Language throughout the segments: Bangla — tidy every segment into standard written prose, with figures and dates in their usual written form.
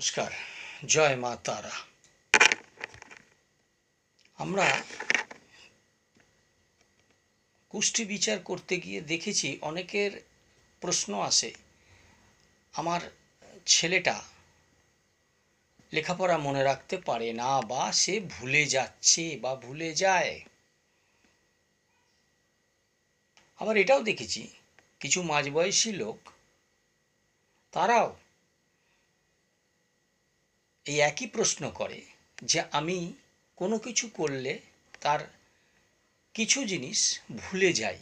নমস্কার। জয় মা তারা। আমরা কুষ্টি বিচার করতে গিয়ে দেখেছি অনেকের প্রশ্ন আসে, আমার ছেলেটা লেখাপড়া মনে রাখতে পারে না, বা সে ভুলে যাচ্ছে বা ভুলে যায়। আবার এটাও দেখেছি কিছু মাঝবয়সী লোক, তারাও এই একই প্রশ্ন করে যে আমি কোনো কিছু করলে তার কিছু জিনিস ভুলে যাই।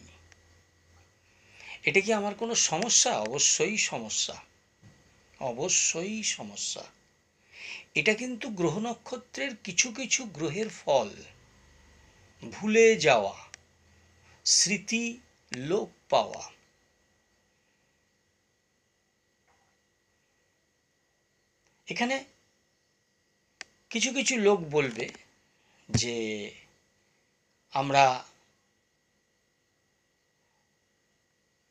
এটা কি আমার কোনো সমস্যা? অবশ্যই সমস্যা, অবশ্যই সমস্যা। এটা কিন্তু গ্রহ নক্ষত্রের কিছু কিছু গ্রহের ফল। ভুলে যাওয়া, স্মৃতি লোপ পাওয়া। এখানে কিছু কিছু লোক বলবে যে আমরা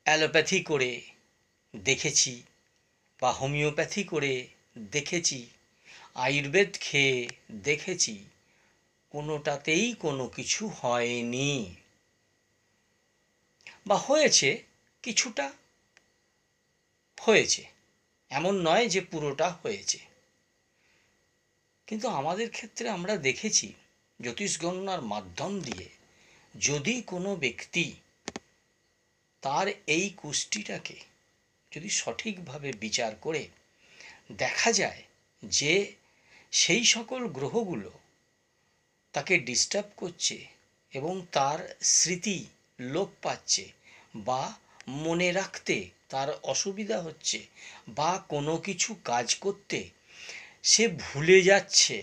অ্যালোপ্যাথি করে দেখেছি বা হোমিওপ্যাথি করে দেখেছি, আয়ুর্বেদ খেয়ে দেখেছি, কোনোটাতেই কোনো কিছু হয়নি, বা হয়েছে কিছুটা হয়েছে, এমন নয় যে পুরোটা হয়েছে। কিন্তু আমাদের ক্ষেত্রে আমরা দেখেছি জ্যোতিষ গণনার মাধ্যম দিয়ে যদি কোনো ব্যক্তি তার এই কুষ্টিটাকে যদি সঠিকভাবে বিচার করে দেখা যায় যে সেই সকল গ্রহগুলো তাকে ডিস্টার্ব করছে এবং তার স্মৃতি লোপ পাচ্ছে, বা মনে রাখতে তার অসুবিধা হচ্ছে, বা কোনো কিছু কাজ করতে সে ভুলে যাচ্ছে,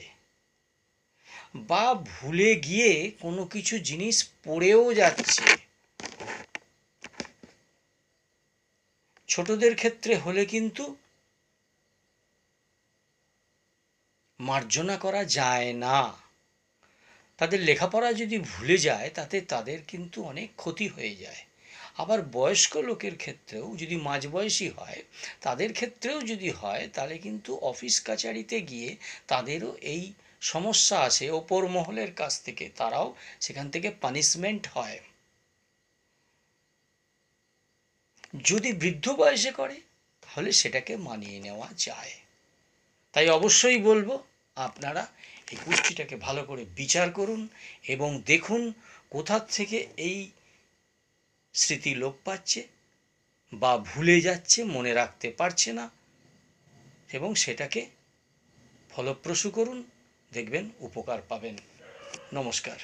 বা ভুলে গিয়ে কোনো কিছু জিনিস পড়েও যাচ্ছে। ছোটদের ক্ষেত্রে হলে কিন্তু মার্জনা করা যায় না। তাদের লেখাপড়া যদি ভুলে যায় তাতে তাদের কিন্তু অনেক ক্ষতি হয়ে যায়। আবার বয়স্ক লোকের ক্ষেত্রেও যদি মাঝবয়সী হয়, তাদের ক্ষেত্রেও যদি হয়, তাহলে কিন্তু অফিস কাছারিতে গিয়ে তাদেরও এই সমস্যা আসে ওপর মহলের কাছ থেকে, তারাও সেখান থেকে পানিশমেন্ট হয়। যদি বৃদ্ধ বয়সে করে তাহলে সেটাকে মানিয়ে নেওয়া যায়। তাই অবশ্যই বলবো আপনারা এই কুষ্টিটাকে ভালো করে বিচার করুন এবং দেখুন কোথা থেকে এই স্মৃতি লোপ পাচ্ছে বা ভুলে যাচ্ছে, মনে রাখতে পারছে না, এবং সেটাকে ফলপ্রসূ করুন, দেখবেন উপকার পাবেন। নমস্কার।